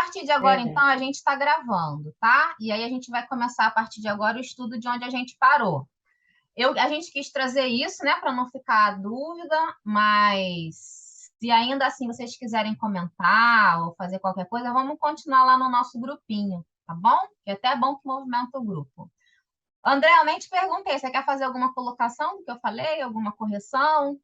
partir de agora, É, então, a gente está gravando, tá? E aí a gente vai começar a partir de agora o estudo de onde a gente parou. A gente quis trazer isso, né, para não ficar dúvida, mas se ainda assim vocês quiserem comentar ou fazer qualquer coisa, vamos continuar lá no nosso grupinho, tá bom? Que é até bom que movimenta o grupo. André, eu nem te perguntei, você quer fazer alguma colocação do que eu falei, alguma correção?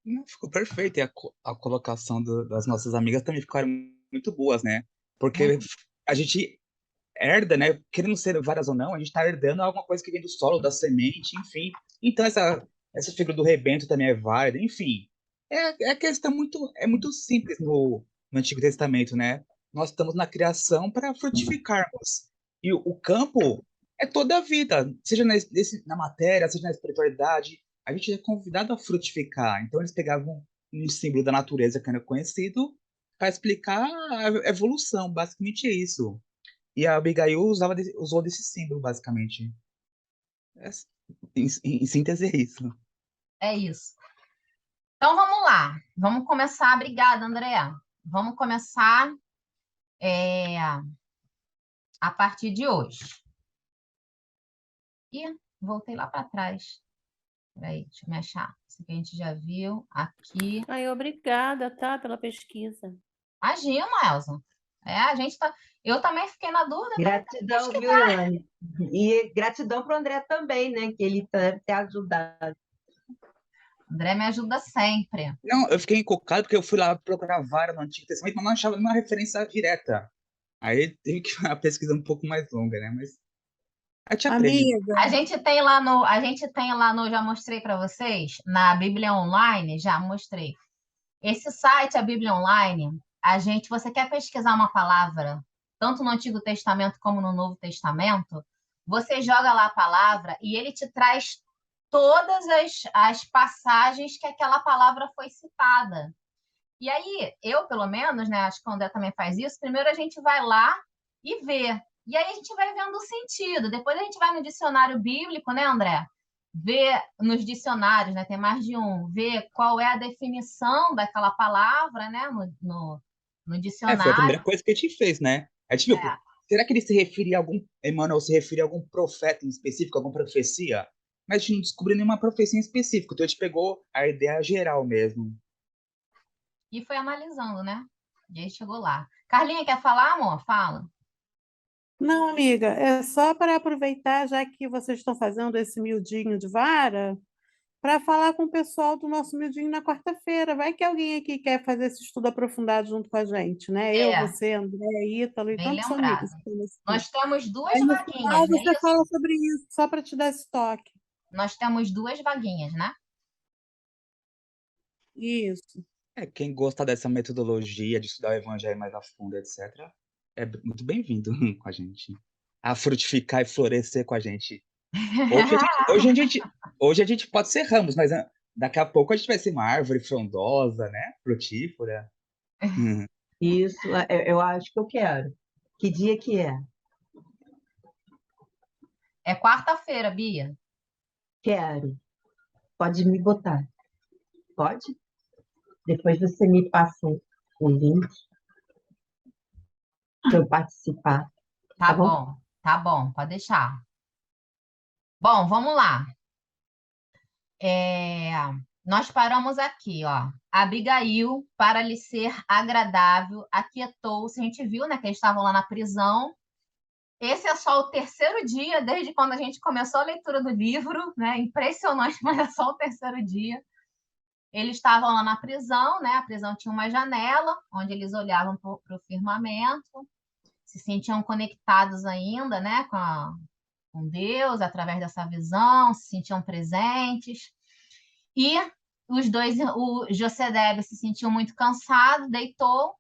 Não, ficou perfeito. E a colocação das nossas amigas também ficaram muito boas, né? Porque Muito. a gente herda, né? Querendo ser várias ou não, a gente está herdando alguma coisa que vem do solo, da semente, enfim. Então essa figura do rebento também é válida, enfim. É questão muito simples no Antigo Testamento, né? Nós estamos na criação para frutificarmos. E o campo é toda a vida, seja na matéria, seja na espiritualidade. A gente é convidado a frutificar. Então eles pegavam um símbolo da natureza que era conhecido para explicar a evolução, basicamente é isso. E a Abigail usou desse símbolo, basicamente. É, em síntese, é isso. É isso. Então vamos lá, vamos começar. Obrigada, André. Vamos começar a partir de hoje. E voltei lá para trás. Peraí, deixa eu me achar. Isso aqui a gente já viu. Aqui. Ai, obrigada, tá, pela pesquisa. Imagina, Elza. A gente tá. Eu também fiquei na dúvida, né? Gratidão, viu, Elaine? E gratidão para o André também, né? Que ele deve ter ajudado. André me ajuda sempre. Não, eu fiquei encucado porque eu fui lá procurar vara no Antigo Testamento, mas não achava nenhuma referência direta. Aí teve que a pesquisa um pouco mais longa, né? Mas a gente aprende. Amiga, Já mostrei para vocês, na Bíblia Online, já mostrei. Esse site, a Bíblia Online, você quer pesquisar uma palavra, tanto no Antigo Testamento como no Novo Testamento, você joga lá a palavra e ele te traz todas as passagens que aquela palavra foi citada. E aí, eu, pelo menos, né, acho que o André também faz isso, primeiro a gente vai lá e vê. E aí a gente vai vendo o sentido. Depois a gente vai no dicionário bíblico, né, André? Ver nos dicionários, né? Tem mais de um, ver qual é a definição daquela palavra, né? No Foi a dicionário. primeira coisa que a gente fez, né? A gente viu, será que ele se referia a Emmanuel se referia a algum profeta em específico, alguma profecia? Mas a gente não descobriu nenhuma profecia em específico, então a gente pegou a ideia geral mesmo. E foi analisando, né? E aí chegou lá. Carlinha, quer falar, amor? Fala. não, amiga, é só para aproveitar, já que vocês estão fazendo esse miudinho de vara, para falar com o pessoal do nosso miudinho na quarta-feira. Vai que alguém aqui quer fazer esse estudo aprofundado junto com a gente, né? Eu, você, André, Ítalo e Bem tantos lembrado. amigos que estão nesse grupo. Nós temos duas Aí no vaguinhas, final não é você isso? fala sobre isso, só para te dar esse toque. Nós temos duas vaguinhas, né? Isso. Quem gosta dessa metodologia de estudar o evangelho mais a fundo, etc., é muito bem-vindo com a gente. A frutificar e florescer com a gente. Hoje a gente pode ser ramos, mas daqui a pouco a gente vai ser uma árvore frondosa, né? Frutífera. Isso, eu acho que eu quero. Que dia que é? É quarta-feira, Bia. Quero. Pode me botar. Pode? Depois você me passa o link para eu participar. Tá bom, pode deixar. Bom, vamos lá. Nós paramos aqui, ó. Abigail, para lhe ser agradável, aquietou-se. A gente viu, né, que eles estavam lá na prisão. Esse é só o terceiro dia, desde quando a gente começou a leitura do livro, né? Impressionante, mas é só o terceiro dia. Eles estavam lá na prisão, né? A prisão tinha uma janela, onde eles olhavam para o firmamento, se sentiam conectados ainda, né, com Deus, através dessa visão, se sentiam presentes. E o José se sentiu muito cansado, deitou,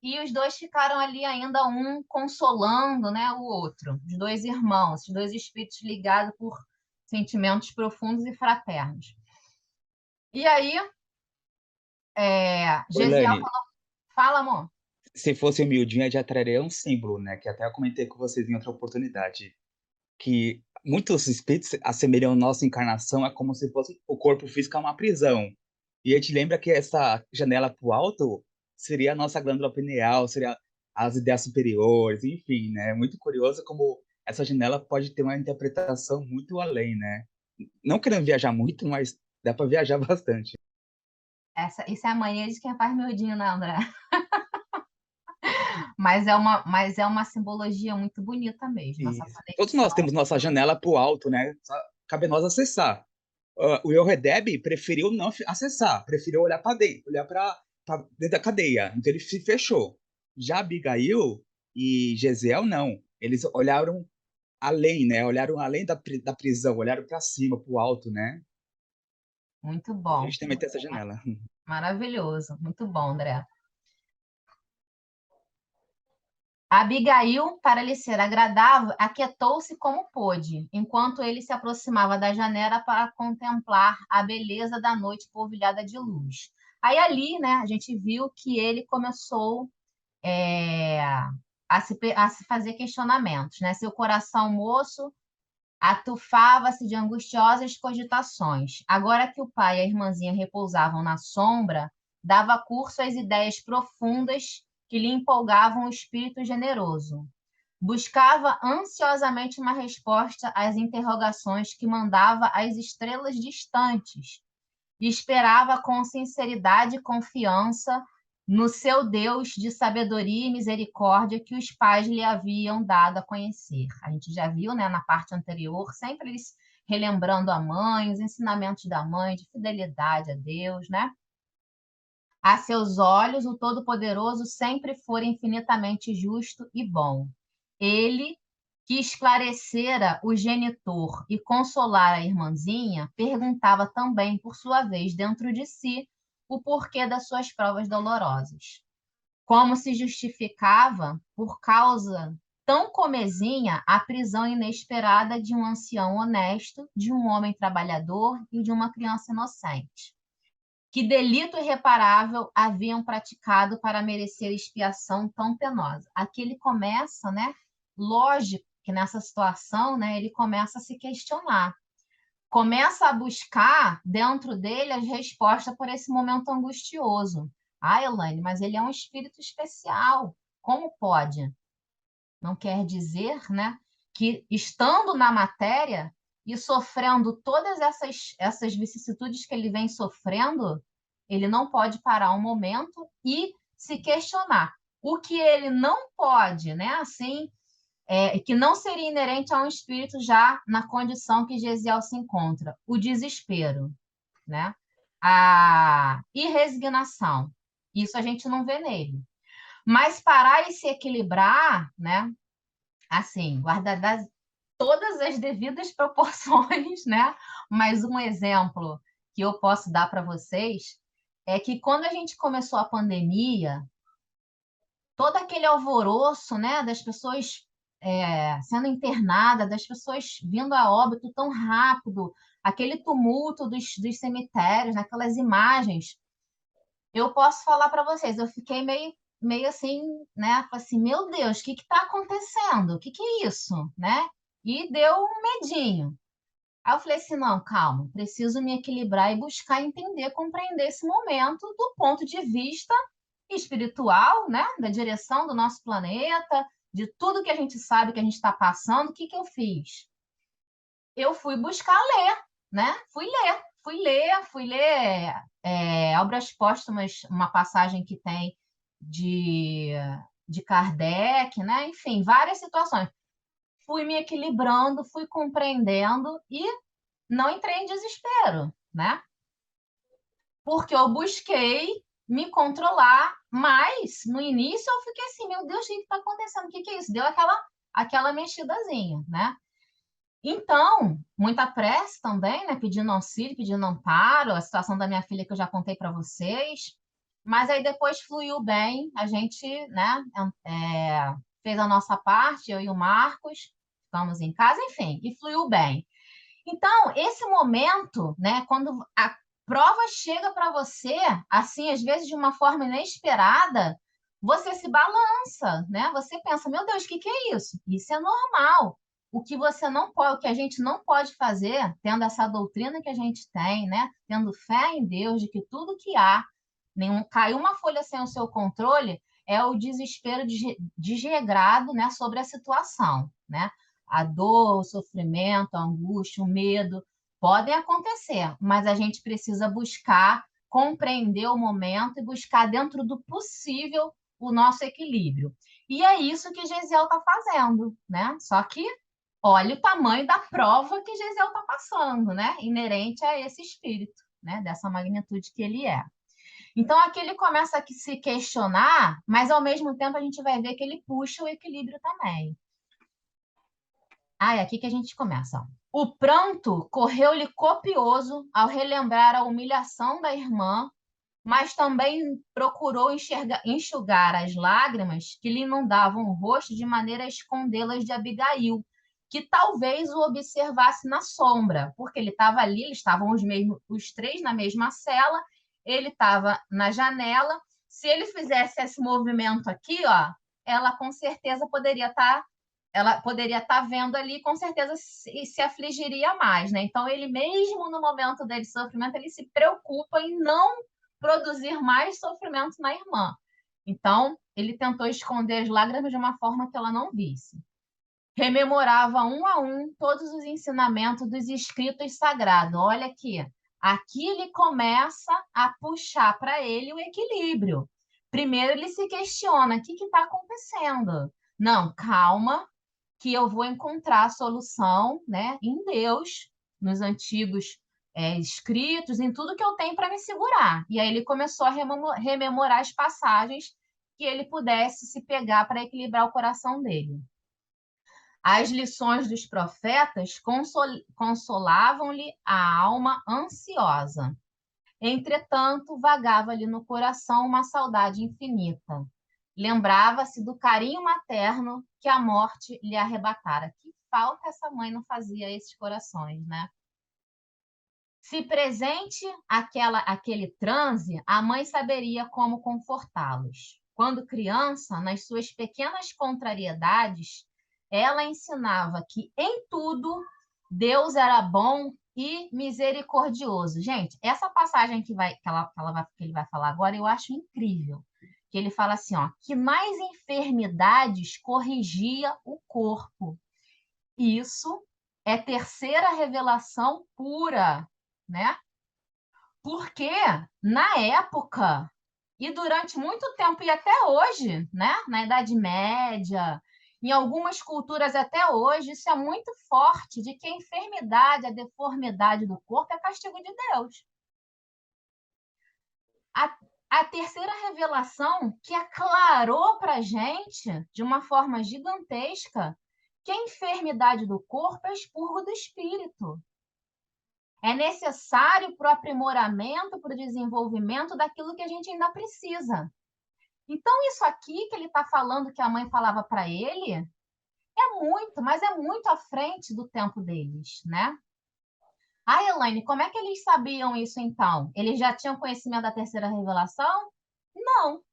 e os dois ficaram ali ainda, um consolando, né, o outro, os dois irmãos, os dois espíritos ligados por sentimentos profundos e fraternos. E aí, Gesiel Elaine, falou, fala, amor. se fosse humildinha, já traria um símbolo, né? Que até eu comentei com vocês em outra oportunidade. Que muitos espíritos assemelham a nossa encarnação a como se fosse o corpo físico a uma prisão. E a gente lembra que essa janela para o alto seria a nossa glândula pineal, seria as ideias superiores, enfim, né? É muito curioso como essa janela pode ter uma interpretação muito além, né? Não querendo viajar muito, mas dá para viajar bastante. Isso é a mania de quem faz miudinho, né, André? Mas é uma simbologia muito bonita mesmo, essa E todos nós conexão. temos nossa janela para o alto, né? Só cabe a nós acessar. O Yoredeb preferiu não acessar, preferiu olhar para dentro, olhar para dentro da cadeia. Então ele se fechou. Já Abigail e Jezeel, não. Eles olharam além, né? Olharam além da prisão, olharam para cima, para o alto, né? Muito A bom. gente também tem essa janela. Maravilhoso. Muito bom, André. Abigail, para lhe ser agradável, aquietou-se como pôde, enquanto ele se aproximava da janela para contemplar a beleza da noite polvilhada de luz. Aí ali, né, a gente viu que ele começou é, a se fazer questionamentos, né? Seu coração moço atufava-se de angustiosas cogitações. Agora que o pai e a irmãzinha repousavam na sombra, dava curso às ideias profundas que lhe empolgavam o espírito generoso. Buscava ansiosamente uma resposta às interrogações que mandava às estrelas distantes e esperava com sinceridade e confiança no seu Deus de sabedoria e misericórdia que os pais lhe haviam dado a conhecer. A gente já viu, né, na parte anterior, sempre eles relembrando a mãe, os ensinamentos da mãe, de fidelidade a Deus, né? A seus olhos, o Todo-Poderoso sempre foi infinitamente justo e bom. Ele, que esclarecera o genitor e consolara a irmãzinha, perguntava também, por sua vez, dentro de si, o porquê das suas provas dolorosas. Como se justificava, por causa tão comezinha, a prisão inesperada de um ancião honesto, de um homem trabalhador e de uma criança inocente. Que delito irreparável haviam praticado para merecer expiação tão penosa? Aqui ele começa, né? Lógico que nessa situação, né, ele começa a se questionar, começa a buscar dentro dele as respostas por esse momento angustioso. Ah, Elaine, mas ele é um espírito especial. Como pode? Não quer dizer, né, que estando na matéria e sofrendo todas essas vicissitudes que ele vem sofrendo, ele não pode parar um momento e se questionar. O que ele não pode, né, assim, que não seria inerente a um espírito já na condição que Gesiel se encontra, o desespero, né? A irresignação. Isso a gente não vê nele. Mas parar e se equilibrar, né? Assim, guardadas todas as devidas proporções, né? Mas um exemplo que eu posso dar para vocês é que quando a gente começou a pandemia, todo aquele alvoroço, né, das pessoas sendo internadas, das pessoas vindo a óbito tão rápido, aquele tumulto dos cemitérios, naquelas imagens, eu posso falar para vocês, eu fiquei meio assim, né? Falei assim, meu Deus, o que está acontecendo? O que é isso, né? E deu um medinho. Aí eu falei assim, não, calma, preciso me equilibrar e buscar entender, compreender esse momento do ponto de vista espiritual, né? Da direção do nosso planeta, de tudo que a gente sabe que a gente está passando. O que eu fiz? Eu fui buscar ler, né? Fui ler Obras Póstumas, uma passagem que tem de, de Kardec, né? Enfim, várias situações. Fui me equilibrando, fui compreendendo e não entrei em desespero, né? Porque eu busquei me controlar, mas no início eu fiquei assim, meu Deus, o que está acontecendo? O que é isso? Deu aquela mexidazinha, né? Então, muita prece também, né? Pedindo auxílio, pedindo amparo, a situação da minha filha que eu já contei para vocês. Mas aí depois fluiu bem, a gente, né, fez a nossa parte, eu e o Marcos, ficamos em casa, enfim, e fluiu bem. Então, esse momento, né, quando a prova chega para você, assim, às vezes de uma forma inesperada, você se balança, né? Você pensa, meu Deus, o que é isso? Isso é normal. O que você não pode, o que a gente não pode fazer, tendo essa doutrina que a gente tem, né? Tendo fé em Deus de que tudo que há, caiu uma folha sem o seu controle, é o desespero desregrado, né, sobre a situação, né? A dor, o sofrimento, a angústia, o medo podem acontecer, mas a gente precisa buscar compreender o momento e buscar dentro do possível o nosso equilíbrio. E é isso que Gesiel está fazendo, né? Só que olha o tamanho da prova que Gesiel está passando, né? Inerente a esse espírito, né? Dessa magnitude que ele é. Então, aqui ele começa a se questionar, mas ao mesmo tempo a gente vai ver que ele puxa o equilíbrio também. É aqui que a gente começa. O pranto correu-lhe copioso ao relembrar a humilhação da irmã, mas também procurou enxugar as lágrimas que lhe inundavam o rosto de maneira a escondê-las de Abigail, que talvez o observasse na sombra, porque ele estava ali, eles estavam os três na mesma cela, ele estava na janela. Se ele fizesse esse movimento aqui, ó, ela com certeza poderia estar vendo ali, com certeza se afligiria mais, né? Então, ele mesmo no momento dele de sofrimento, ele se preocupa em não produzir mais sofrimento na irmã. Então, ele tentou esconder as lágrimas de uma forma que ela não visse. Rememorava um a um todos os ensinamentos dos escritos sagrados. Olha aqui ele começa a puxar para ele o equilíbrio. Primeiro ele se questiona, o que está acontecendo? Não, calma, que eu vou encontrar a solução, né, em Deus, nos antigos escritos, em tudo que eu tenho para me segurar. E aí ele começou a rememorar as passagens que ele pudesse se pegar para equilibrar o coração dele. As lições dos profetas consolavam-lhe a alma ansiosa. Entretanto, vagava-lhe no coração uma saudade infinita. Lembrava-se do carinho materno que a morte lhe arrebatara. Que falta essa mãe não fazia a esses corações, né? Se presente aquele transe, a mãe saberia como confortá-los. Quando criança, nas suas pequenas contrariedades, ela ensinava que em tudo Deus era bom e misericordioso. Gente, essa passagem que ele vai falar agora, eu acho incrível. Que ele fala assim, ó, que mais enfermidades corrigia o corpo. Isso é terceira revelação pura, né? Porque na época e durante muito tempo e até hoje, né? Na Idade Média, em algumas culturas até hoje, isso é muito forte, de que a enfermidade, a deformidade do corpo é castigo de Deus. A terceira revelação que aclarou para a gente, de uma forma gigantesca, que a enfermidade do corpo é expurgo do espírito. É necessário para o aprimoramento, para o desenvolvimento daquilo que a gente ainda precisa. Então, isso aqui que ele está falando, que a mãe falava para ele, mas é muito à frente do tempo deles, né? Elaine, como é que eles sabiam isso então? Eles já tinham conhecimento da terceira revelação? Não.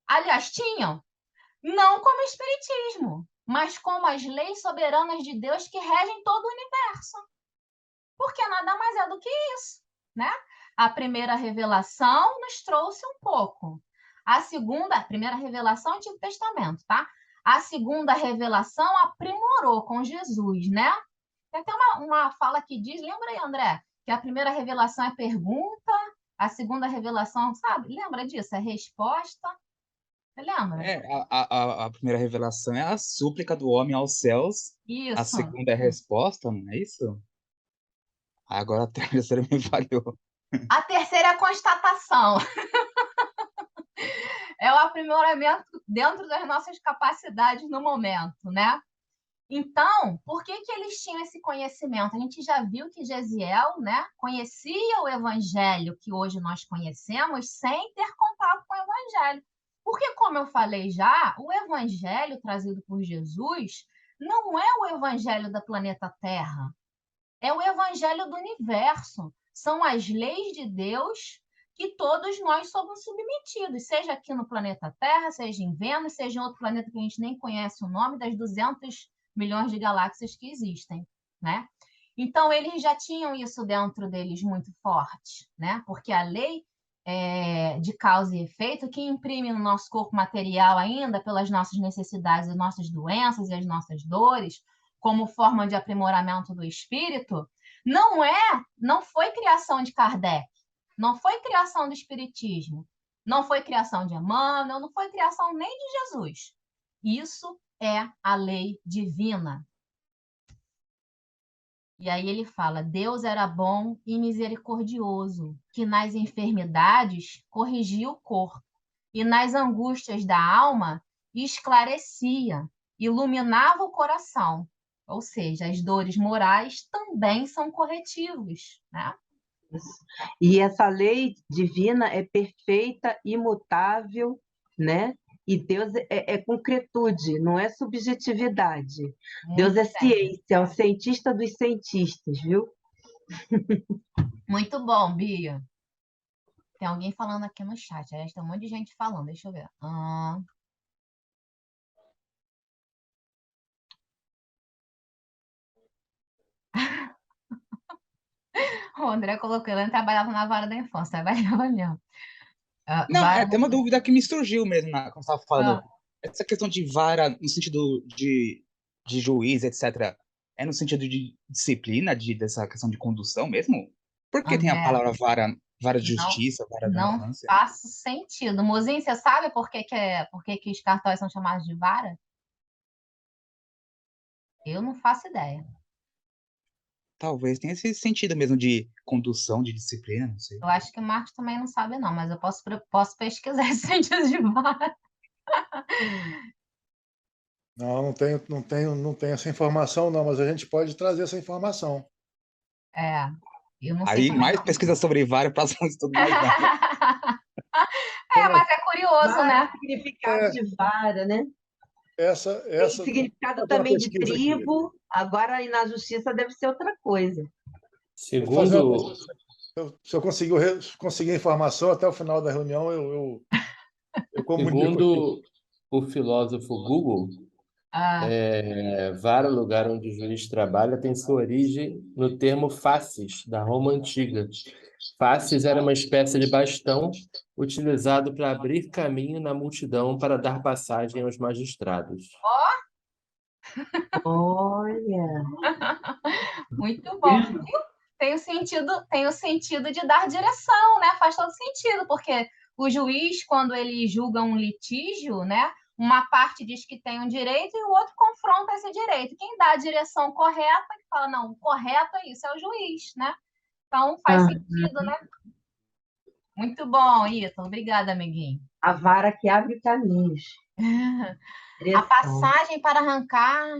Aliás, tinham. Não como espiritismo, mas como as leis soberanas de Deus que regem todo o universo. Porque nada mais é do que isso, né? A primeira revelação nos trouxe um pouco. A primeira revelação é o Antigo Testamento, tá? A segunda revelação aprimorou com Jesus, né? Tem até uma fala que diz, lembra aí, André, que a primeira revelação é pergunta, a segunda revelação, sabe? Lembra disso? É resposta. Você lembra? A primeira revelação é a súplica do homem aos céus. Isso. A segunda é a resposta, não é isso? Agora a terceira me falhou. A terceira é a constatação. É o aprimoramento dentro das nossas capacidades no momento, né? Então, por que eles tinham esse conhecimento? A gente já viu que Gesiel, né, conhecia o evangelho que hoje nós conhecemos sem ter contato com o evangelho. Porque, como eu falei já, o evangelho trazido por Jesus não é o evangelho da planeta Terra, é o evangelho do universo. São as leis de Deus que todos nós somos submetidos, seja aqui no planeta Terra, seja em Vênus, seja em outro planeta que a gente nem conhece o nome, das 200 milhões de galáxias que existem, né? Então, eles já tinham isso dentro deles muito forte, né? Porque a lei de causa e efeito que imprime no nosso corpo material ainda pelas nossas necessidades, as nossas doenças e as nossas dores, como forma de aprimoramento do espírito, não foi criação de Kardec, não foi criação do Espiritismo, não foi criação de Emmanuel, não foi criação nem de Jesus. Isso é a lei divina. E aí ele fala: Deus era bom e misericordioso, que nas enfermidades corrigia o corpo, e nas angústias da alma esclarecia, iluminava o coração. Ou seja, as dores morais também são corretivos, né? E essa lei divina é perfeita, imutável, né? E Deus é concretude, não é subjetividade. Deus é ciência, é o cientista dos cientistas, viu? Muito bom, Bia. Tem alguém falando aqui no chat. Aliás, tem um monte de gente falando. Deixa eu ver. O André colocou, ele trabalhava na vara da infância, trabalhava mesmo. Não, é até uma dúvida que me surgiu mesmo quando você estava falando. Essa questão de vara no sentido de juiz, etc., é no sentido de disciplina, dessa questão de condução mesmo? Por que tem a André, palavra vara de justiça, vara da não infância? faz sentido. Mozinho, você sabe por que os cartórios são chamados de vara? Eu não faço ideia. Talvez tenha esse sentido mesmo de condução, de disciplina, não sei. Eu acho que o Marcos também não sabe, não, mas eu posso pesquisar esse sentido de vara. Não tenho essa informação, não, mas a gente pode trazer essa informação. Eu não sei Aí, como é mais que... pesquisa sobre vara para um estudo mais vasto. Mas é curioso, Vara, né? significado de vara, né? Tem significado fazer uma também de pesquisa aqui. tribo, agora aí na justiça deve ser outra coisa. Segundo, Se eu conseguir informação até o final da reunião, eu comunico aqui. segundo o filósofo Google, vara, lugar onde o juiz trabalha, tem sua origem no termo facies, da Roma Antiga. Facies era uma espécie de bastão utilizado para abrir caminho na multidão para dar passagem aos magistrados. Olha, Muito bom. Tem o sentido de dar direção, né? Faz todo sentido, porque o juiz, quando ele julga um litígio, né? Uma parte diz que tem um direito e o outro confronta esse direito. Quem dá a direção correta, que fala, não, o correto é isso, é o juiz, né? Então faz sentido, né? Muito bom, Ítalo. Obrigada, amiguinho. a vara que abre caminhos. A passagem para arrancar.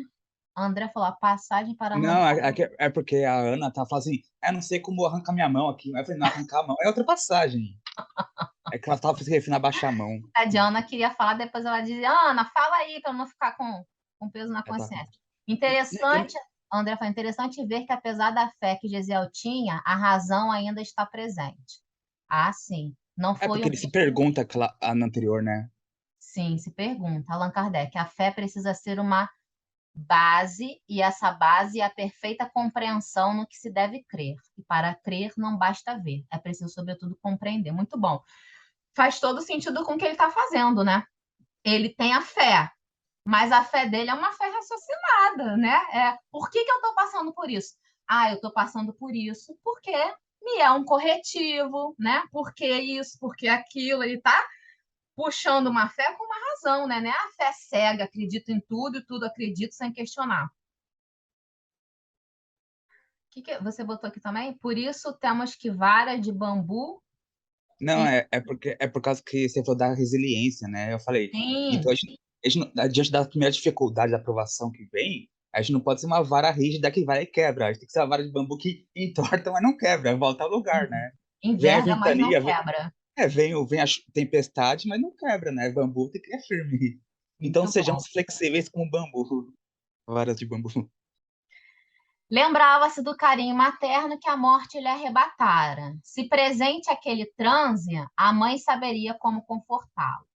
A André falou, a passagem para Não, arrancar. é porque a Ana tá falando assim, não sei como arrancar minha mão aqui. Eu falei, não, arrancar a mão é outra passagem. É que ela tava se referindo a baixar a mão. A Diana queria falar, depois ela dizia, Ana, fala aí, para não ficar com peso na consciência. Interessante, André falou, interessante ver que apesar da fé que Gesiel tinha, a razão ainda está presente. Ah, sim. Não foi porque ele se pergunta na anterior, né? Sim, se pergunta. Allan Kardec, a fé precisa ser uma base, e essa base é a perfeita compreensão no que se deve crer. E para crer não basta ver, é preciso, sobretudo, compreender. Muito bom. Faz todo sentido com o que ele está fazendo, né? Ele tem a fé, mas a fé dele é uma fé raciocinada, né? Por que eu estou passando por isso? Eu estou passando por isso porque me é um corretivo, né? Porque isso, porque aquilo. Ele está puxando uma fé com uma razão, né? Não é a fé cega, acredito em tudo e tudo acredito sem questionar. O que você botou aqui também? Por isso temos que vara de bambu. Não, é por causa que você falou da resiliência, né? Eu falei, Sim. então diante da primeira dificuldade da aprovação que vem, a gente não pode ser uma vara rígida que vai e quebra. A gente tem que ser uma vara de bambu que entorta, mas não quebra, volta ao lugar, né? Enverga, mas não quebra. Vem a tempestade, mas não quebra, né? Bambu tem que ser firme. Então sejamos flexíveis com o bambu. Varas de bambu. Lembrava-se do carinho materno que a morte lhe arrebatara. Se presente aquele transe, a mãe saberia como confortá-lo.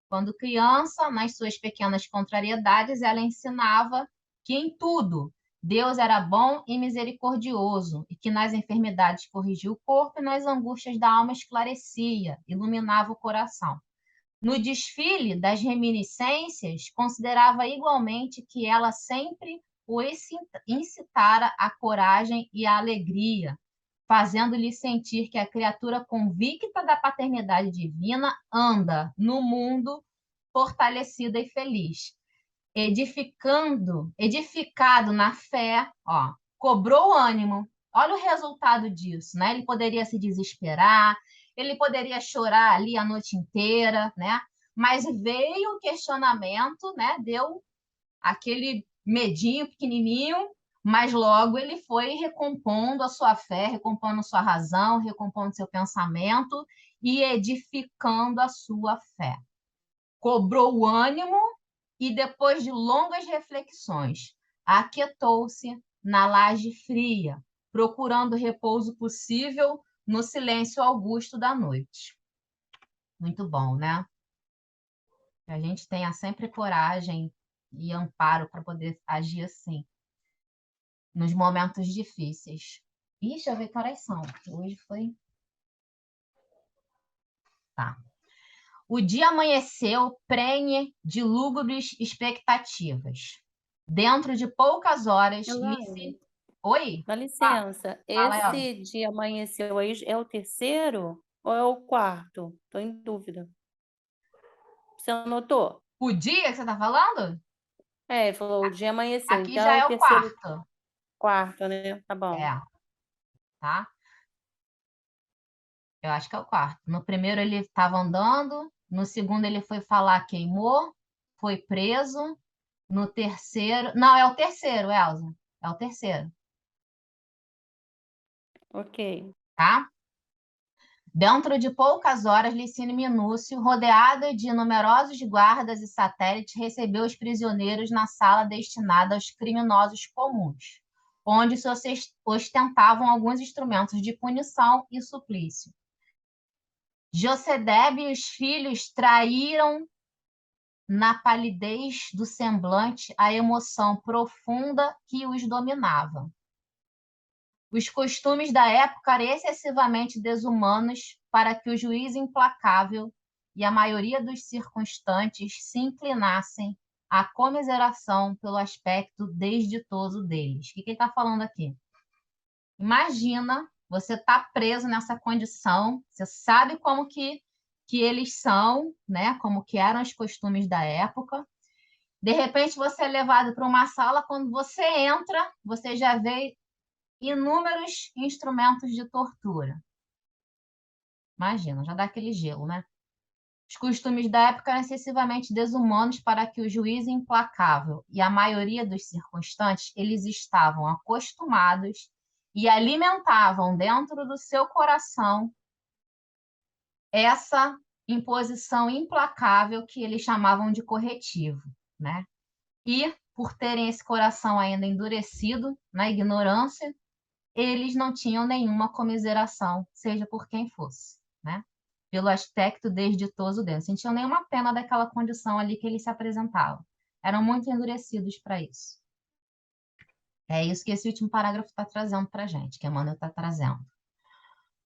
Quando criança, nas suas pequenas contrariedades, ela ensinava que em tudo Deus era bom e misericordioso, e que nas enfermidades corrigia o corpo e nas angústias da alma esclarecia, iluminava o coração. No desfile das reminiscências, considerava igualmente que ela sempre o incitara à coragem e à alegria, fazendo-lhe sentir que a criatura convicta da paternidade divina anda no mundo fortalecida e feliz, edificado na fé, ó, cobrou ânimo. Olha o resultado disso, né? Ele poderia se desesperar, ele poderia chorar ali a noite inteira, né? Mas veio o questionamento, né? Deu aquele medinho pequenininho, mas logo ele foi recompondo a sua fé, recompondo a sua razão, recompondo seu pensamento e edificando a sua fé. Cobrou o ânimo e, depois de longas reflexões, aquietou-se na laje fria, procurando o repouso possível no silêncio augusto da noite. Muito bom, né? Que a gente tenha sempre coragem e amparo para poder agir assim, nos momentos difíceis. Ixi, deixa eu ver que horas são. Hoje foi... Tá. O dia amanheceu prenhe de lúgubres expectativas. Dentro de poucas horas, Elaine, Oi? dá licença. Fala, Elza. Esse dia amanheceu aí é o terceiro ou é o quarto? Estou em dúvida. Você anotou? O dia que você está falando? É, ele falou o dia amanheceu. Aqui Então já é é o o terceiro, quarto. quarto, né? Tá bom. É, tá? Eu acho que é o quarto. No primeiro ele estava andando, no segundo ele foi falar, queimou, foi preso. No terceiro... Não, é o terceiro, Elza. É o terceiro, Ok. tá? Dentro de poucas horas, Licínio Minúcio, rodeado de numerosos guardas e satélites, recebeu os prisioneiros na sala destinada aos criminosos comuns, onde se ostentavam alguns instrumentos de punição e suplício. Josedebe e os filhos traíram na palidez do semblante a emoção profunda que os dominava. Os costumes da época eram excessivamente desumanos para que o juiz implacável e a maioria dos circunstantes se inclinassem à comiseração pelo aspecto desditoso deles. O que ele está falando aqui? Imagina, você está preso nessa condição, você sabe como que eles são, né? Como que eram os costumes da época. De repente, você é levado para uma sala, quando você entra, você já vê inúmeros instrumentos de tortura. Imagina, já dá aquele gelo, né? Os costumes da época eram excessivamente desumanos para que o juiz implacável e a maioria dos circunstantes, eles estavam acostumados e alimentavam dentro do seu coração essa imposição implacável que eles chamavam de corretivo, né? E, por terem esse coração ainda endurecido na ignorância, eles não tinham nenhuma comiseração, seja por quem fosse, né? Pelo aspecto desditoso deles. Não sentiam nenhuma pena daquela condição ali que eles se apresentavam. Eram muito endurecidos para isso. É isso que esse último parágrafo está trazendo para a gente, que Emmanuel está trazendo.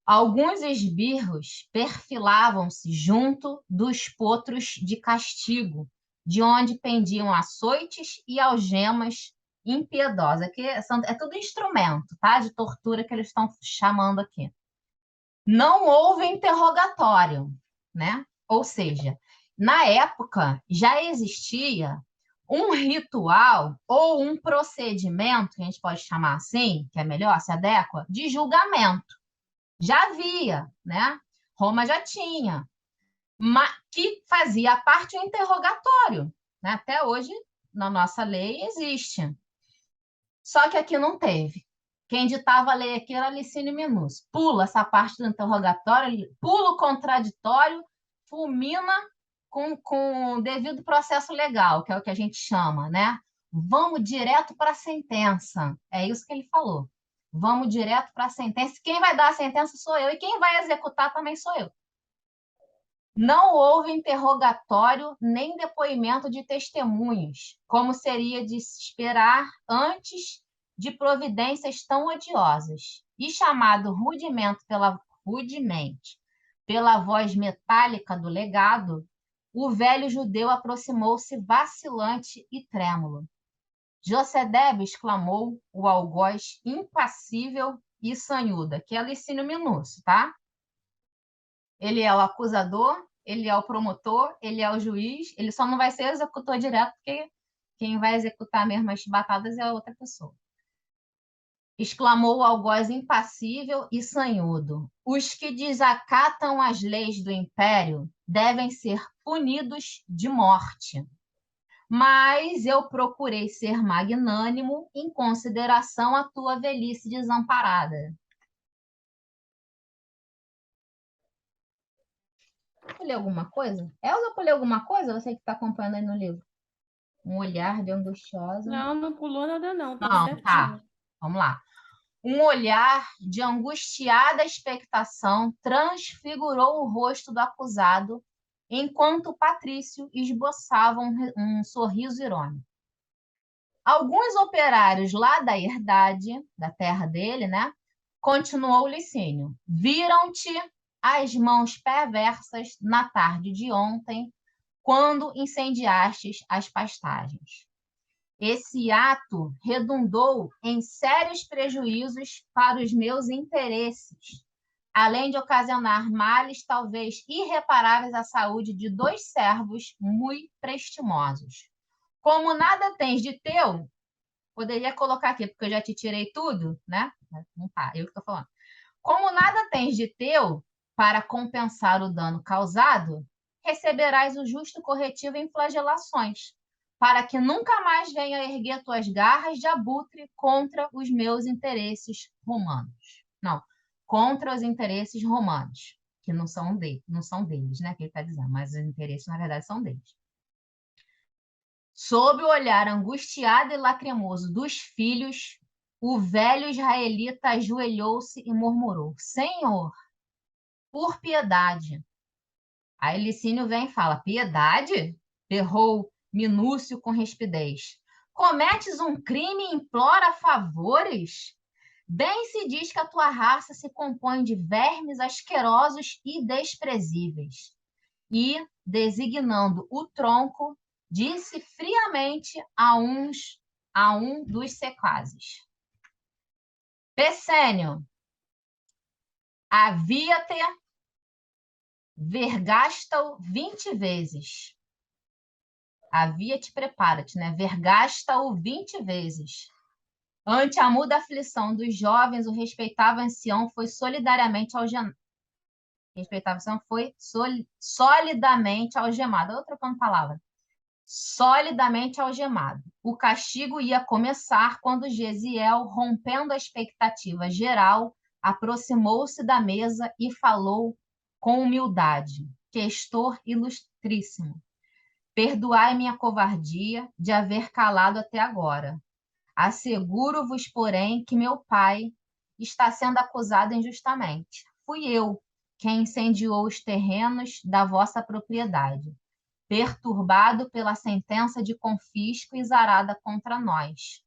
Alguns esbirros perfilavam-se junto dos potros de castigo, de onde pendiam açoites e algemas impiedosas, que é tudo instrumento, tá? De tortura que eles estão chamando aqui. Não houve interrogatório, né? Ou seja, na época já existia um ritual ou um procedimento, que a gente pode chamar assim, que é melhor, se adequa, de julgamento. Já havia, né? Roma já tinha, que fazia parte do interrogatório, né? Até hoje, na nossa lei, existe. Só que aqui não teve. Quem ditava a lei aqui era Licínio Minúcio. Pula essa parte do interrogatório, pula o contraditório, fulmina com o devido processo legal, que é o que a gente chama, né? Vamos direto para a sentença. É isso que ele falou. Vamos direto para a sentença. Quem vai dar a sentença sou eu, e quem vai executar também sou eu. Não houve interrogatório nem depoimento de testemunhos, como seria de se esperar antes de providências tão odiosas, e chamado rudemente pela voz metálica do legado, o velho judeu aproximou-se vacilante e trêmulo. José-Deb, exclamou o algoz impassível e sanhudo. Aqui é Licínio Minúcio, tá? Ele é o acusador, ele é o promotor, ele é o juiz, ele só não vai ser executor direto, porque quem vai executar mesmo as chibatadas é a outra pessoa. Exclamou o algoz impassível e sanhudo. Os que desacatam as leis do império devem ser punidos de morte. Mas eu procurei ser magnânimo em consideração à tua velhice desamparada. Pulei alguma coisa? Elza, pulei alguma coisa? Você que está acompanhando aí no livro. Um olhar de angustiosa. Não, não pulou nada, não. Tá Não, certinho. tá. Vamos lá. Um olhar de angustiada expectação transfigurou o rosto do acusado, enquanto Patrício esboçava um sorriso irônico. Alguns operários lá da herdade, da terra dele, né? Continuou Licínio. Viram-te as mãos perversas na tarde de ontem, quando incendiastes as pastagens. Esse ato redundou em sérios prejuízos para os meus interesses, além de ocasionar males talvez irreparáveis à saúde de 2 servos muito prestimosos. Como nada tens de teu, poderia colocar aqui, porque eu já te tirei tudo, né? Não tá, eu que estou falando. Como nada tens de teu para compensar o dano causado, receberás o justo corretivo em flagelações, para que nunca mais venha erguer tuas garras de abutre contra os meus interesses romanos. Não, contra os interesses romanos, que não são deles, né? Que ele está dizendo, mas os interesses, na verdade, são deles. Sob o olhar angustiado e lacrimoso dos filhos, o velho israelita ajoelhou-se e murmurou: Senhor, por piedade. Aí Licínio vem e fala: Piedade? Berrou Minúcio com rispidez. Cometes um crime e implora favores? Bem se diz que a tua raça se compõe de vermes asquerosos e desprezíveis. E, designando o tronco, disse friamente a um dos sequazes: Pessênio, havia-te vergasta-o 20 vezes. Havia-te, prepara-te, né? Vergasta-o 20 vezes. Ante a muda aflição dos jovens, o respeitável ancião foi solidariamente algemado. Solidamente algemado. Eu trocando palavra. Solidamente algemado. O castigo ia começar quando Gesiel, rompendo a expectativa geral, aproximou-se da mesa e falou com humildade: Questor ilustríssimo, perdoai minha covardia de haver calado até agora. Asseguro-vos, porém, que meu pai está sendo acusado injustamente. Fui eu quem incendiou os terrenos da vossa propriedade, perturbado pela sentença de confisco exarada contra nós.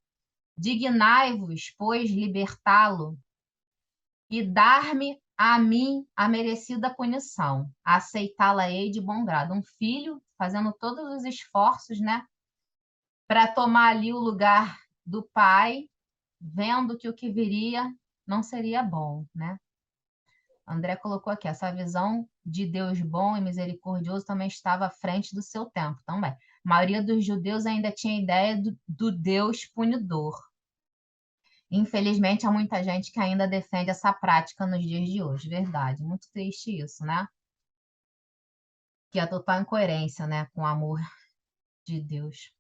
Dignai-vos, pois, libertá-lo e dar-me a mim a merecida punição. Aceitá-la-ei de bom grado. Um filho fazendo todos os esforços, né, para tomar ali o lugar do pai, vendo que o que viria não seria bom, né? André colocou aqui, essa visão de Deus bom e misericordioso também estava à frente do seu tempo também. A maioria dos judeus ainda tinha ideia do Deus punidor. Infelizmente, há muita gente que ainda defende essa prática nos dias de hoje, verdade. Muito triste isso, né? Que é a total incoerência, né, com o amor de Deus.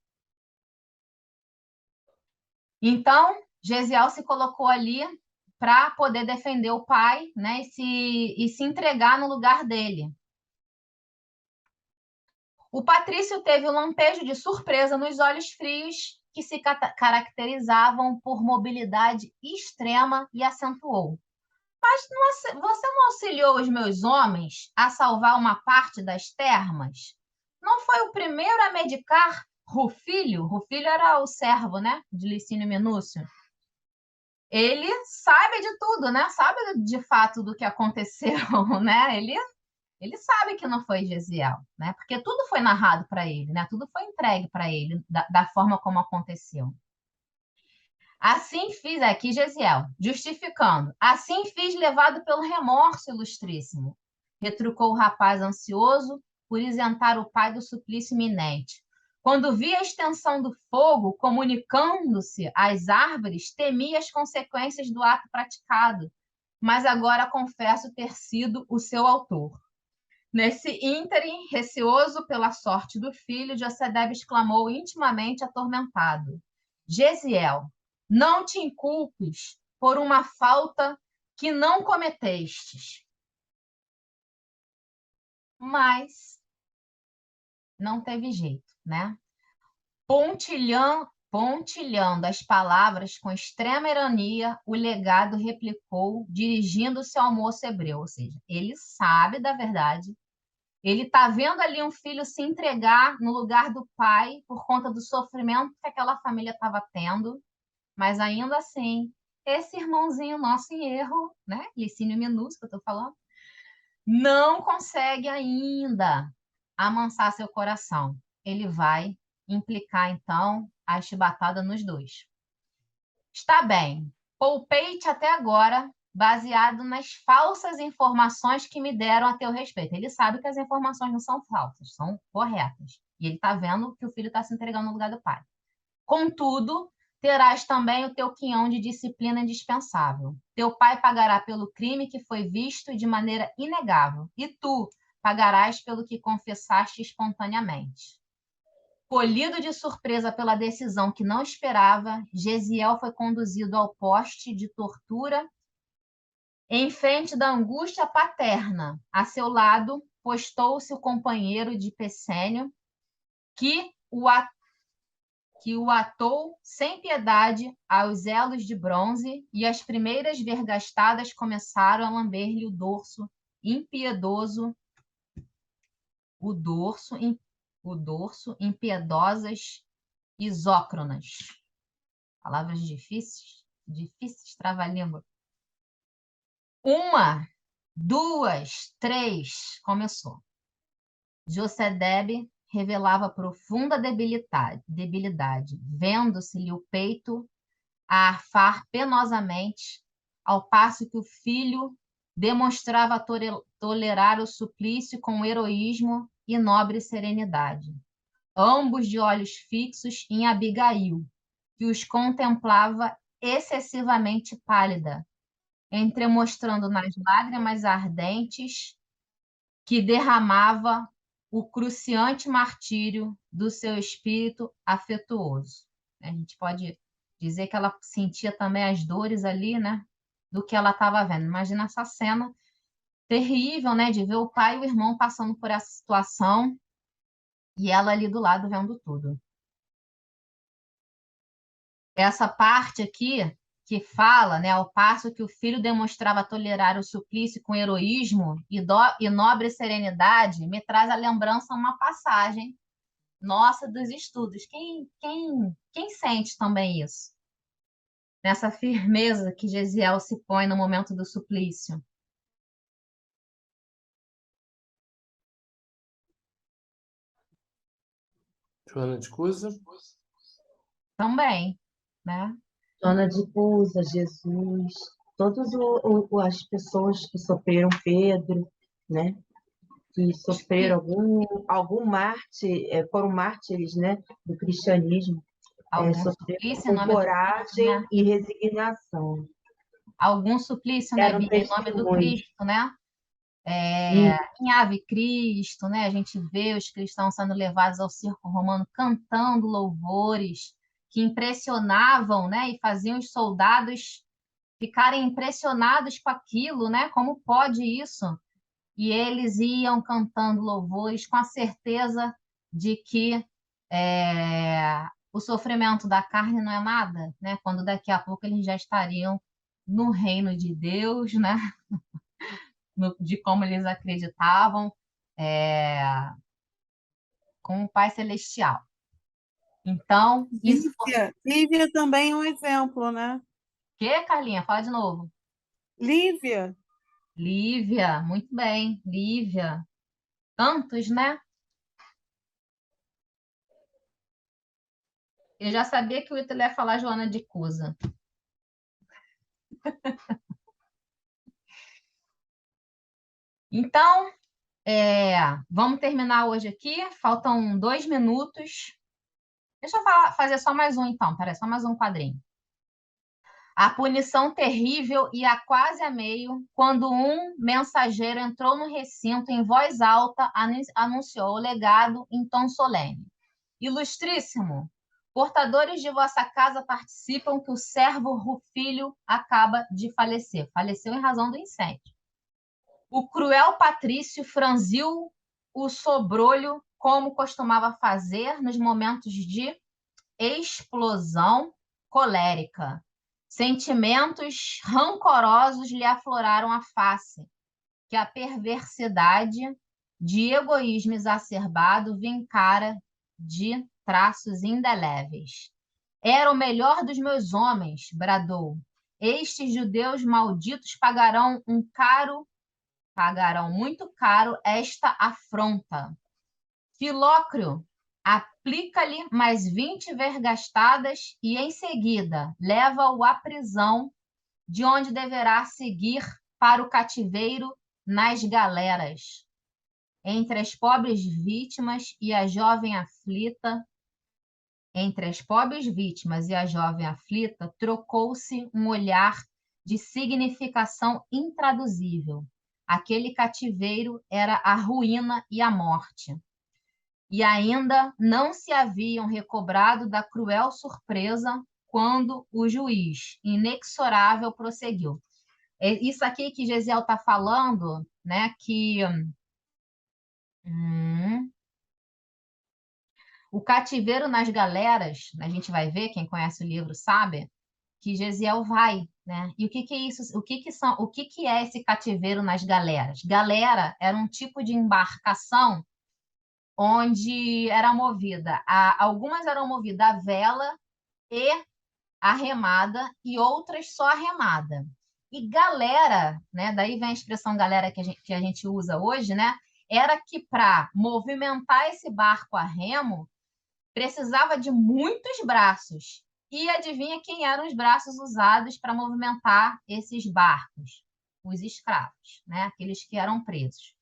Então, Gesiel se colocou ali para poder defender o pai, né, e se entregar no lugar dele. O Patrício teve um lampejo de surpresa nos olhos frios, que se caracterizavam por mobilidade extrema, e acentuou: Mas você não auxiliou os meus homens a salvar uma parte das termas? Não foi o primeiro a medicar Rufílio? Rufílio era o servo, né, de Licínio Minúcio. ele sabe de tudo, né? Sabe de fato do que aconteceu, né? Ele sabe que não foi Gesiel, né? Porque tudo foi narrado para ele, né? Tudo foi entregue para ele da forma como aconteceu. Assim fiz, aqui Gesiel, justificando. Assim fiz, levado pelo remorso, ilustríssimo. Retrucou o rapaz ansioso por isentar o pai do suplício iminente. Quando vi a extensão do fogo comunicando-se às árvores, temi as consequências do ato praticado, mas agora confesso ter sido o seu autor. Nesse ínterim, receoso pela sorte do filho, José exclamou intimamente atormentado: Gesiel, não te inculpes por uma falta que não cometestes. Mas não teve jeito, né? Pontilhando as palavras com extrema ironia, o legado replicou, dirigindo-se ao moço hebreu, ou seja, ele sabe da verdade. Ele está vendo ali um filho se entregar no lugar do pai por conta do sofrimento que aquela família estava tendo, mas ainda assim, esse irmãozinho nosso em erro, né? Licínio minúsculo que eu estou falando, não consegue ainda amansar seu coração. Ele vai implicar, então, a chibatada nos dois. Está bem, poupei-te até agora baseado nas falsas informações que me deram a teu respeito. Ele sabe que as informações não são falsas, são corretas. E ele está vendo que o filho está se entregando no lugar do pai. Contudo, terás também o teu quinhão de disciplina indispensável. Teu pai pagará pelo crime que foi visto de maneira inegável, e tu pagarás pelo que confessaste espontaneamente. Colhido de surpresa pela decisão que não esperava, Gesiel foi conduzido ao poste de tortura em frente da angústia paterna. A seu lado, postou-se o companheiro de Pessênio, que o atou sem piedade aos elos de bronze, e as primeiras vergastadas começaram a lamber-lhe o dorso impiedoso, o dorso impiedosas isócronas. Palavras difíceis, trava-língua. Uma, duas, três, começou. José revelava profunda debilidade, vendo-se-lhe o peito a arfar penosamente, ao passo que o filho demonstrava tolerar o suplício com heroísmo e nobre serenidade. Ambos de olhos fixos em Abigail, que os contemplava excessivamente pálida, entremostrando nas lágrimas ardentes que derramava o cruciante martírio do seu espírito afetuoso. A gente pode dizer que ela sentia também as dores ali, né, do que ela estava vendo. Imagina essa cena terrível, né, de ver o pai e o irmão passando por essa situação e ela ali do lado vendo tudo. Essa parte aqui que fala, né, ao passo que o filho demonstrava tolerar o suplício com heroísmo e nobre serenidade, me traz a lembrança uma passagem nossa dos estudos. Quem sente também isso? Nessa firmeza que Gesiel se põe no momento do suplício. Joana de Cusa? Também, né? Joana de Cusa, Jesus, todas as pessoas que sofreram, Pedro, né? Que sofreram algum mártir, foram mártires, né? Do cristianismo, sofreram com coragem, né? E resignação. Algum suplício, né, Bia, em nome do Cristo, né? Em Ave Cristo, né? A gente vê os cristãos sendo levados ao circo romano cantando louvores que impressionavam, né? E faziam os soldados ficarem impressionados com aquilo, né? Como pode isso? E eles iam cantando louvores com a certeza de que o sofrimento da carne não é nada, né? Quando daqui a pouco eles já estariam no reino de Deus, né? De como eles acreditavam, com o Pai Celestial. Então, isso... Lívia também é um exemplo, né? Que, Carlinha? Fala de novo. Lívia, Lívia, muito bem. Lívia. Tantos, né? Eu já sabia que o Ítalo ia falar Joana de Cusa. Então, vamos terminar hoje aqui. Faltam 2 minutos. Deixa eu fazer só mais um, então. Peraí, só mais um quadrinho. A punição terrível ia quase a meio, quando um mensageiro entrou no recinto em voz alta, anunciou o legado em tom solene. Ilustríssimo, portadores de vossa casa participam que o servo Rufilho acaba de falecer. Faleceu em razão do incêndio. O cruel patrício franziu o sobrolho, como costumava fazer nos momentos de explosão colérica. Sentimentos rancorosos lhe afloraram a face, que a perversidade de egoísmo exacerbado vincara de traços indeléveis. Era o melhor dos meus homens, bradou. Estes judeus malditos pagarão muito caro esta afronta. Filócrio, aplica-lhe mais 20 vergastadas e, em seguida, leva-o à prisão, de onde deverá seguir para o cativeiro nas galeras. Entre as pobres vítimas e a jovem aflita, trocou-se um olhar de significação intraduzível. Aquele cativeiro era a ruína e a morte. E ainda não se haviam recobrado da cruel surpresa quando o juiz, inexorável, prosseguiu. Isso aqui que Gesiel está falando, né, que o cativeiro nas galeras, a gente vai ver, quem conhece o livro sabe, que Gesiel vai, né? E o que é isso? O que é esse cativeiro nas galeras? Galera era um tipo de embarcação onde era movida, algumas eram movidas a vela e a remada, e outras só a remada. E galera, né, daí vem a expressão galera que a gente usa hoje, né, era que para movimentar esse barco a remo, precisava de muitos braços. E adivinha quem eram os braços usados para movimentar esses barcos? Os escravos, né, aqueles que eram presos.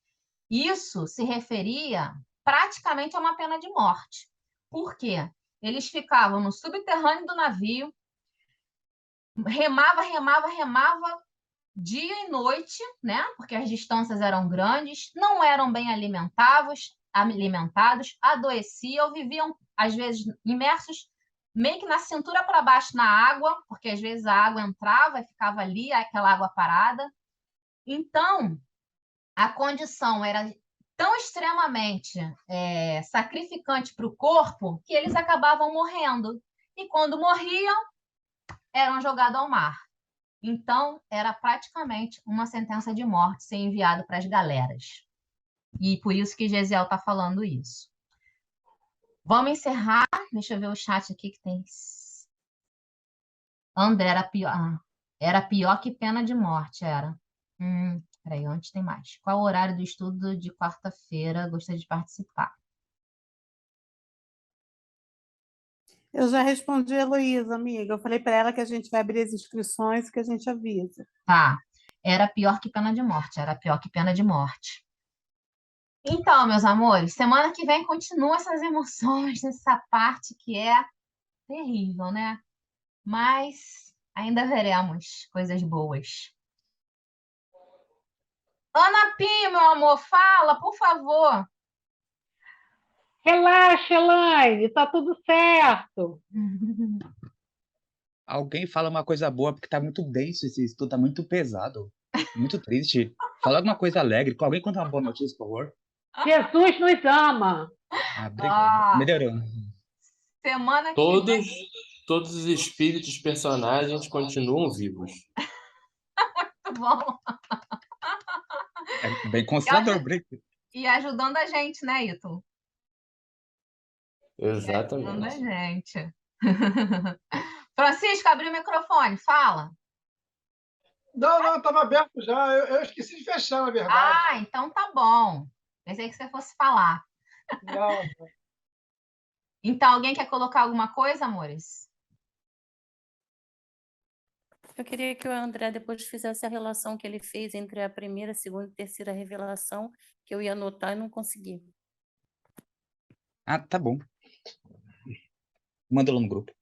Isso se referia praticamente a uma pena de morte. Por quê? Eles ficavam no subterrâneo do navio, remava dia e noite, né? Porque as distâncias eram grandes, não eram bem alimentados, adoeciam, viviam, às vezes, imersos meio que na cintura para baixo na água, porque às vezes a água entrava e ficava ali, aquela água parada. Então, a condição era tão extremamente sacrificante para o corpo que eles acabavam morrendo. E quando morriam, eram jogados ao mar. Então, era praticamente uma sentença de morte ser enviado para as galeras. E por isso que Gesiel está falando isso. Vamos encerrar. Deixa eu ver o chat aqui que tem. André, era pior que pena de morte, era. Peraí, onde tem mais? Qual o horário do estudo de quarta-feira? Gostaria de participar. eu já respondi a Heloísa, amiga. Eu falei para ela que a gente vai abrir as inscrições e que a gente avisa. Tá. Era pior que pena de morte. Era pior que pena de morte. Então, meus amores, semana que vem continua essas emoções, essa parte que é terrível, né? Mas ainda veremos coisas boas. Ana Pim, meu amor, fala, por favor. Relaxa, Elaine, tá tudo certo. Alguém fala uma coisa boa, porque tá muito denso esse estudo, tá muito pesado, muito triste. Fala alguma coisa alegre. Alguém conta uma boa notícia, por favor? Jesus nos ama. Obrigado. Melhorou. Semana que vem. Todos os espíritos personagens continuam vivos. Muito bom. É bem consolador, E ajudando a gente, né, Ítalo? Exatamente. Ajudando a gente. Francisco, abriu o microfone, fala. Não, estava aberto já. Eu esqueci de fechar, na verdade. Ah, então tá bom. Pensei que você fosse falar. Não. Então, alguém quer colocar alguma coisa, amores? Eu queria que o André depois fizesse a relação que ele fez entre a primeira, segunda e terceira revelação, que eu ia anotar e não consegui. Ah, tá bom. Manda lá no grupo.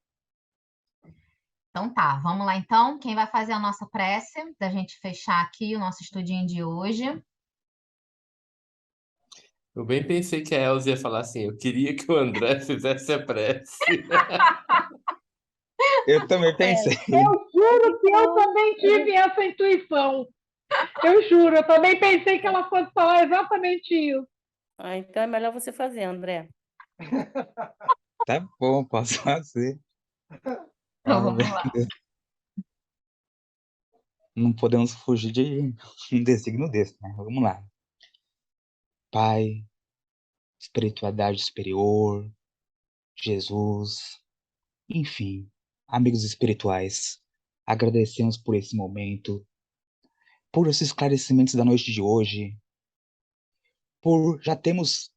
Então tá, vamos lá então. Quem vai fazer a nossa prece, da gente fechar aqui o nosso estudinho de hoje? Eu bem pensei que a Elza ia falar assim, eu queria que o André fizesse a prece. Eu também pensei. Eu juro que eu também tive essa intuição. Eu juro, eu também pensei que ela fosse falar exatamente isso. Ah, então é melhor você fazer, André. Tá bom, posso fazer. Então Ah, vamos lá. não podemos fugir de um desígnio desse, né? Vamos lá. Pai, espiritualidade superior, Jesus, enfim, amigos espirituais, agradecemos por esse momento, por esses esclarecimentos da noite de hoje, por já termos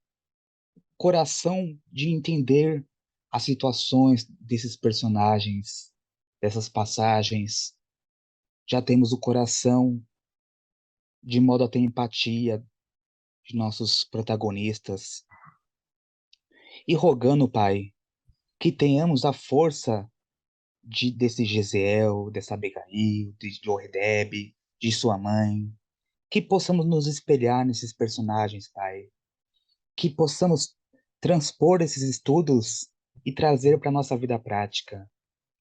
coração de entender as situações desses personagens, dessas passagens, já temos o coração de modo a ter empatia de nossos protagonistas, e rogando, Pai, que tenhamos a força desse Gesiel, dessa Abigail, de Johedeb, de sua mãe, que possamos nos espelhar nesses personagens, Pai, que possamos transpor esses estudos e trazer para a nossa vida prática,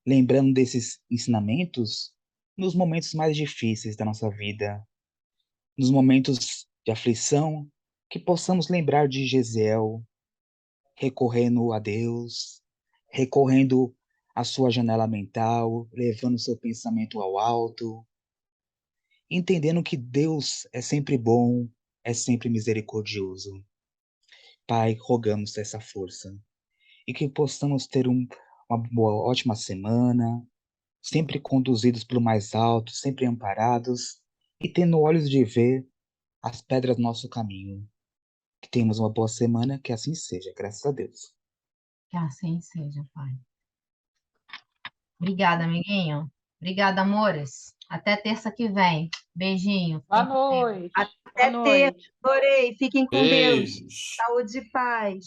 lembrando desses ensinamentos nos momentos mais difíceis da nossa vida, nos momentos de aflição, que possamos lembrar de Gesiel, recorrendo a Deus, recorrendo à sua janela mental, levando seu pensamento ao alto, entendendo que Deus é sempre bom, é sempre misericordioso. Pai, rogamos essa força e que possamos ter uma boa, ótima semana, sempre conduzidos pelo mais alto, sempre amparados e tendo olhos de ver as pedras do nosso caminho. Que tenhamos uma boa semana, que assim seja, graças a Deus. Que assim seja, Pai. Obrigada, amiguinho. Obrigada, amores. Até terça que vem. Beijinho. Boa Fiquem com Deus. noite. Até Boa ter, noite. adorei. Fiquem com Deus. Beijos. Saúde e paz.